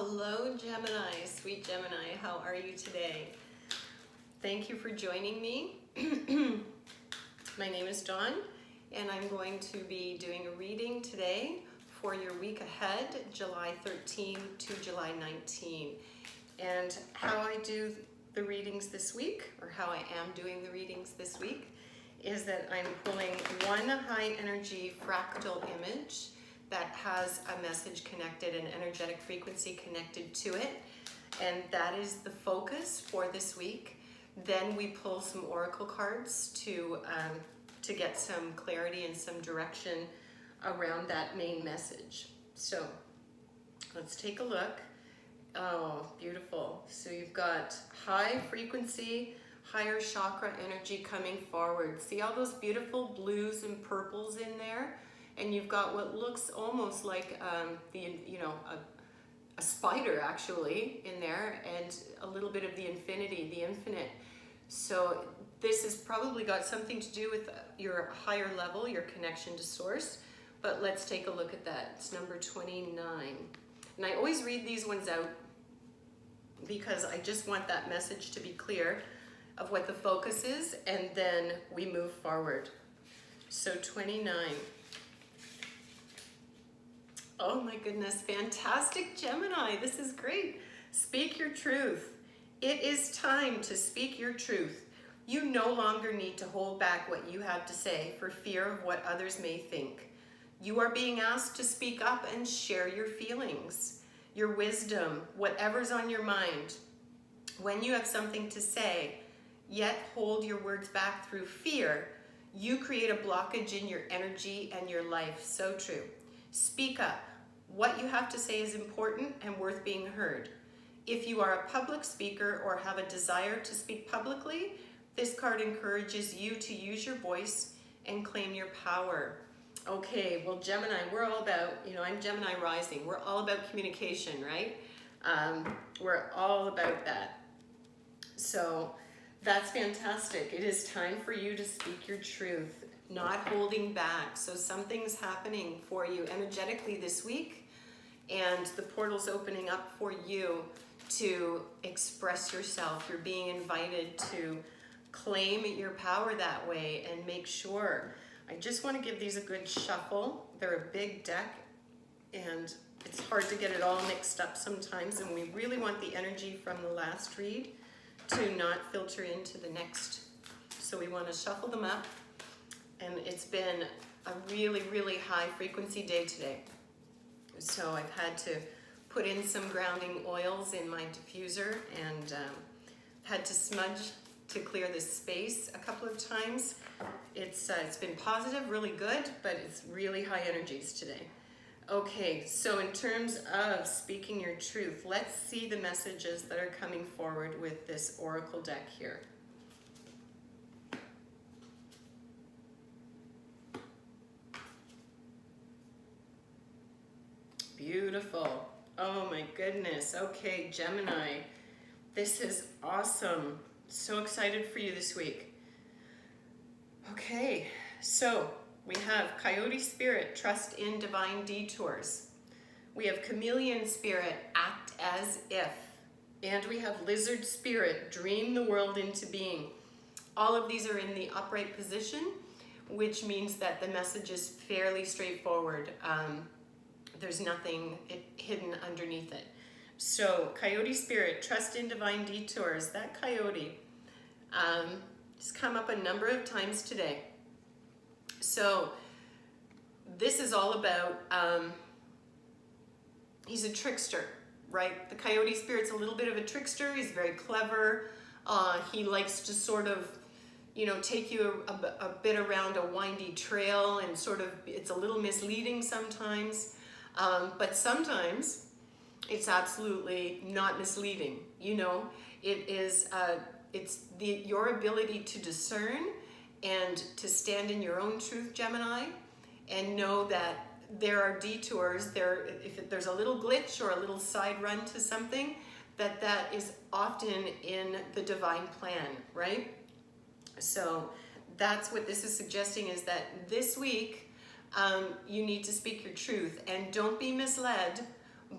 Hello, Gemini, sweet Gemini. How are you today? Thank you for joining me. My name is Dawn, and I'm going to be doing a reading today for your week ahead, July 13 to July 19. And how I do the readings this week, or how I am doing the readings this week, is that I'm pulling one high energy fractal image that has a message connected, an energetic frequency connected to it, and that is the focus for this week. Then we pull some oracle cards to get some clarity and some direction around that main message. So let's take a look. Oh, beautiful. So you've got high frequency, higher chakra energy coming forward. See all those beautiful blues and purples in there? And you've got what looks almost like a spider actually in there, and a little bit of the infinity, the infinite. So this has probably got something to do with your higher level, your connection to source. But let's take a look at that. It's number 29. And I always read these ones out because I just want that message to be clear of what the focus is, and then we move forward. So 29. Oh my goodness, fantastic Gemini, this is great. Speak your truth. It is time to speak your truth. You no longer need to hold back what you have to say for fear of what others may think. You are being asked to speak up and share your feelings, your wisdom, whatever's on your mind. When you have something to say, yet hold your words back through fear, you create a blockage in your energy and your life. So true. Speak up. What you have to say is important and worth being heard. If you are a public speaker or have a desire to speak publicly, this card encourages you to use your voice and claim your power. Okay, well, Gemini, we're all about, I'm Gemini rising. We're all about communication, right? We're all about that. So that's fantastic. It is time for you to speak your truth. Not holding back. So something's happening for you energetically this week, and the portal's opening up for you to express yourself. You're being invited to claim your power that way and make sure. I just want to give these a good shuffle. They're a big deck, and it's hard to get it all mixed up sometimes, and we really want the energy from the last read to not filter into the next. So we want to shuffle them up. And it's been a really, really high frequency day today. So I've had to put in some grounding oils in my diffuser, and had to smudge to clear this space a couple of times. It's been positive, really good, but it's really high energies today. Okay, so in terms of speaking your truth, let's see the messages that are coming forward with this oracle deck here. Beautiful. Oh my goodness. Okay, Gemini, this is awesome. So excited for you this week. Okay, so we have Coyote Spirit, trust in divine detours. We have Chameleon Spirit, act as if. And we have Lizard Spirit, dream the world into being. All of these are in the upright position, which means that the message is fairly straightforward. There's nothing hidden underneath it. So, Coyote Spirit, trust in divine detours. That coyote has come up a number of times today. So, this is all about, he's a trickster, right? The Coyote Spirit's a little bit of a trickster. He's very clever. He likes to sort of, take you a bit around a windy trail, and sort of, it's a little misleading sometimes. But sometimes it's absolutely not misleading. It is, it's your ability to discern and to stand in your own truth, Gemini, and know that there are detours. If there's a little glitch or a little side run to something, that is often in the divine plan, right? So that's what this is suggesting, is that this week, you need to speak your truth, and don't be misled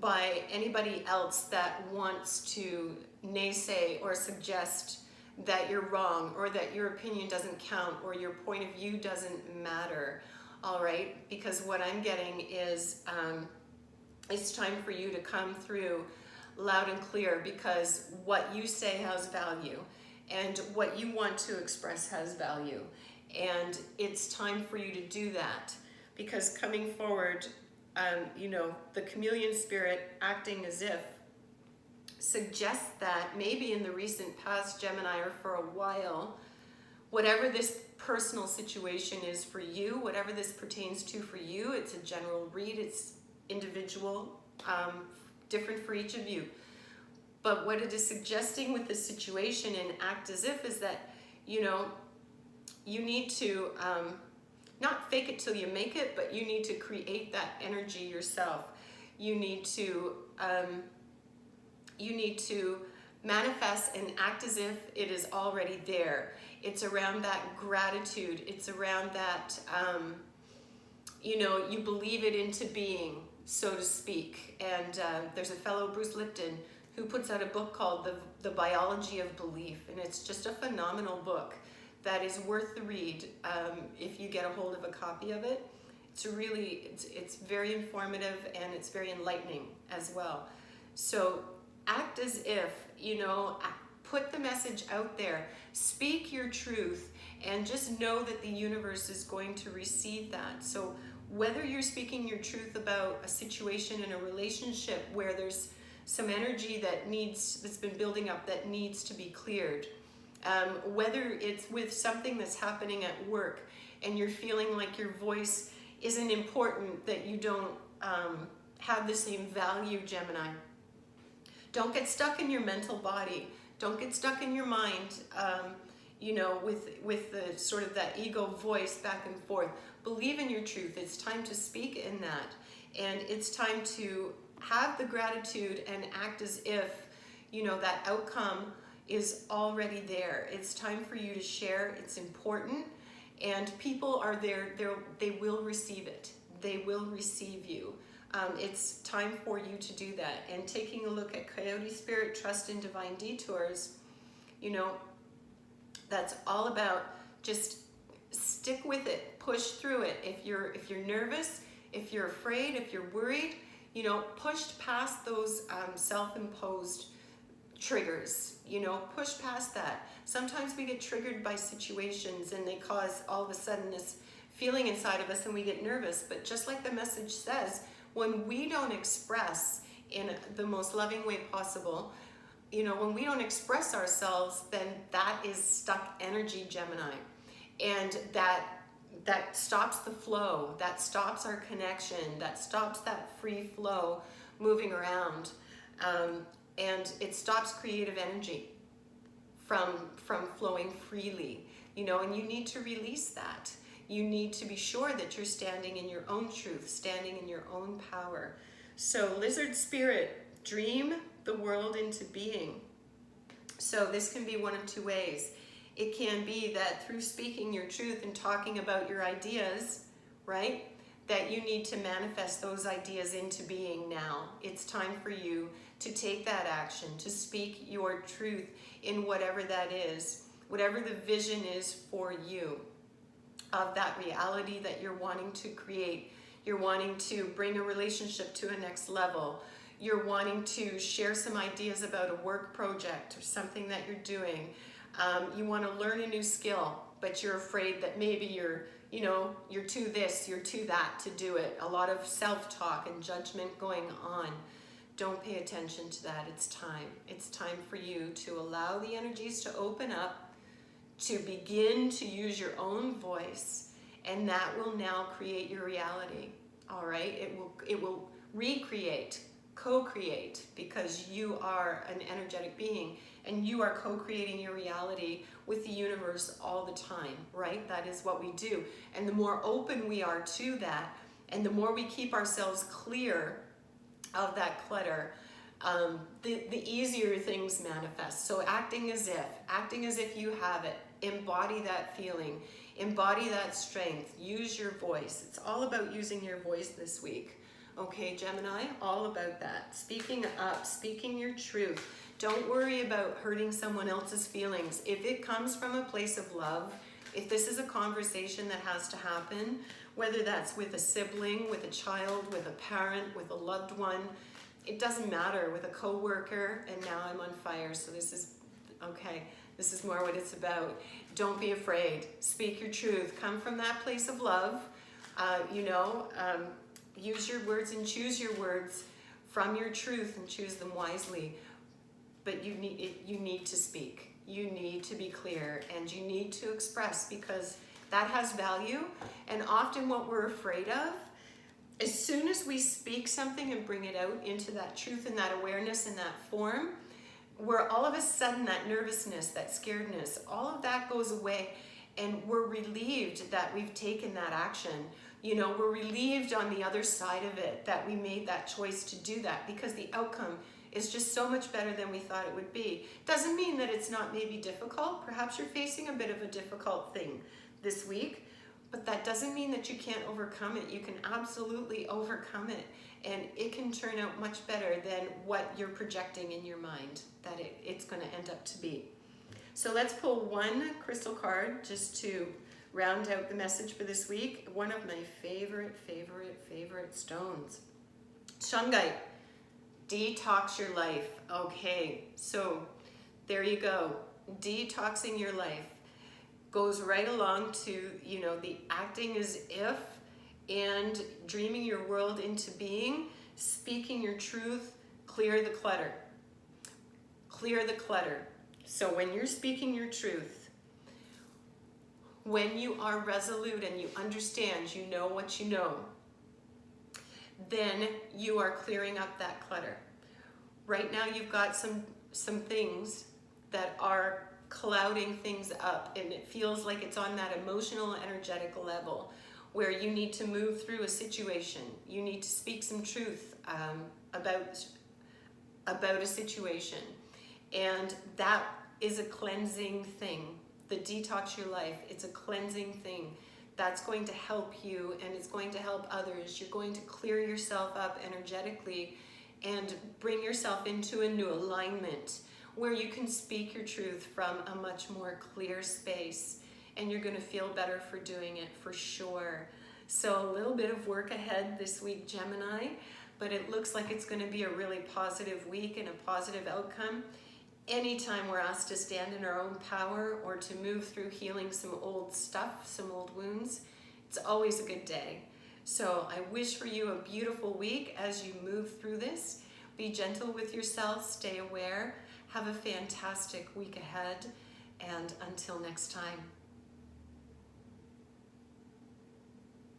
by anybody else that wants to naysay or suggest that you're wrong, or that your opinion doesn't count, or your point of view doesn't matter. All right, because what I'm getting is it's time for you to come through loud and clear, because what you say has value, and what you want to express has value, and it's time for you to do that. Because coming forward, you know, the chameleon spirit acting as if suggests that maybe in the recent past, Gemini, or for a while, whatever this personal situation is for you, whatever this pertains to for you, it's a general read, it's individual, different for each of you. But what it is suggesting with the situation and act as if is that, you know, you need to not fake it till you make it, but you need to create that energy yourself. You need to manifest and act as if it is already there. It's around that gratitude. It's around that, you know, you believe it into being, so to speak. And there's a fellow, Bruce Lipton, who puts out a book called The Biology of Belief. And it's just a phenomenal book that is worth the read if you get a hold of a copy of it. It's really, it's very informative, and it's very enlightening as well. So act as if, you know, put the message out there, speak your truth, and just know that the universe is going to receive that. So whether you're speaking your truth about a situation in a relationship where there's some energy that's been building up that needs to be cleared, whether it's with something that's happening at work and you're feeling like your voice isn't important, that you don't have the same value, Gemini. Don't get stuck in your mental body. Don't get stuck in your mind, you know, with the sort of that ego voice back and forth. Believe in your truth. It's time to speak in that. And it's time to have the gratitude and act as if, you know, that outcome is already there. It's time for you to share. It's important. And people are there. They will receive it. They will receive you. It's time for you to do that. And taking a look at Coyote Spirit, Trust in Divine Detours, you know, that's all about just stick with it, push through it. If you're nervous, if you're afraid, if you're worried, you know, push past those self-imposed triggers, you know, push past that. Sometimes we get triggered by situations and they cause all of a sudden this feeling inside of us and we get nervous. But just like the message says, when we don't express in the most loving way possible, you know, when we don't express ourselves, then that is stuck energy, Gemini. And that stops the flow, that stops our connection, that stops that free flow moving around. And it stops creative energy from flowing freely, you know, and you need to release that. You need to be sure that you're standing in your own truth, standing in your own power. So Lizard Spirit, dream the world into being. So this can be one of two ways. It can be that through speaking your truth and talking about your ideas, right, that you need to manifest those ideas into being now. It's time for you to take that action, to speak your truth in whatever that is, whatever the vision is for you of that reality that you're wanting to create. You're wanting to bring a relationship to a next level. You're wanting to share some ideas about a work project or something that you're doing. You want to learn a new skill, but you're afraid that maybe you're too this, you're too that to do it. A lot of self-talk and judgment going on. Don't pay attention to that. It's time. It's time for you to allow the energies to open up, to begin to use your own voice, and that will now create your reality. All right? It will recreate, co-create, because you are an energetic being and you are co-creating your reality with the universe all the time, right? That is what we do. And the more open we are to that, and the more we keep ourselves clear of that clutter, the easier things manifest. So acting as if you have it, embody that feeling, embody that strength, use your voice. It's all about using your voice this week. Okay, Gemini, all about that. Speaking up, speaking your truth. Don't worry about hurting someone else's feelings. If it comes from a place of love, if this is a conversation that has to happen, whether that's with a sibling, with a child, with a parent, with a loved one, it doesn't matter, with a coworker, and now I'm on fire, so this is, okay, this is more what it's about. Don't be afraid. Speak your truth. Come from that place of love. Use your words and choose your words from your truth and choose them wisely. But you need to speak. You need to be clear and you need to express, because that has value. And often what we're afraid of, as soon as we speak something and bring it out into that truth and that awareness in that form, where all of a sudden that nervousness, that scaredness, all of that goes away, and we're relieved that we've taken that action. We're relieved on the other side of it that we made that choice to do that, because the outcome is just so much better than we thought it would be. Doesn't mean that it's not maybe difficult. Perhaps you're facing a bit of a difficult thing this week, but that doesn't mean that you can't overcome it. You can absolutely overcome it, and it can turn out much better than what you're projecting in your mind that it's going to end up to be. So let's pull one crystal card just to round out the message for this week. One of my favorite stones. Shungite. Detox your life. Okay, so there you go. Detoxing your life goes right along to, the acting as if and dreaming your world into being, speaking your truth, clear the clutter. Clear the clutter. So when you're speaking your truth, when you are resolute and you understand, you know what you know, then you are clearing up that clutter. Right now you've got some things that are clouding things up, and it feels like it's on that emotional, energetic level where you need to move through a situation. You need to speak some truth about a situation, and that is a cleansing thing. The detox your life, it's a cleansing thing. That's going to help you, and it's going to help others. You're going to clear yourself up energetically and bring yourself into a new alignment where you can speak your truth from a much more clear space, and you're going to feel better for doing it, for sure. So a little bit of work ahead this week, Gemini, but it looks like it's going to be a really positive week and a positive outcome. Anytime we're asked to stand in our own power or to move through healing some old stuff, some old wounds, it's always a good day. So I wish for you a beautiful week as you move through this. Be gentle with yourself, stay aware, have a fantastic week ahead, and until next time.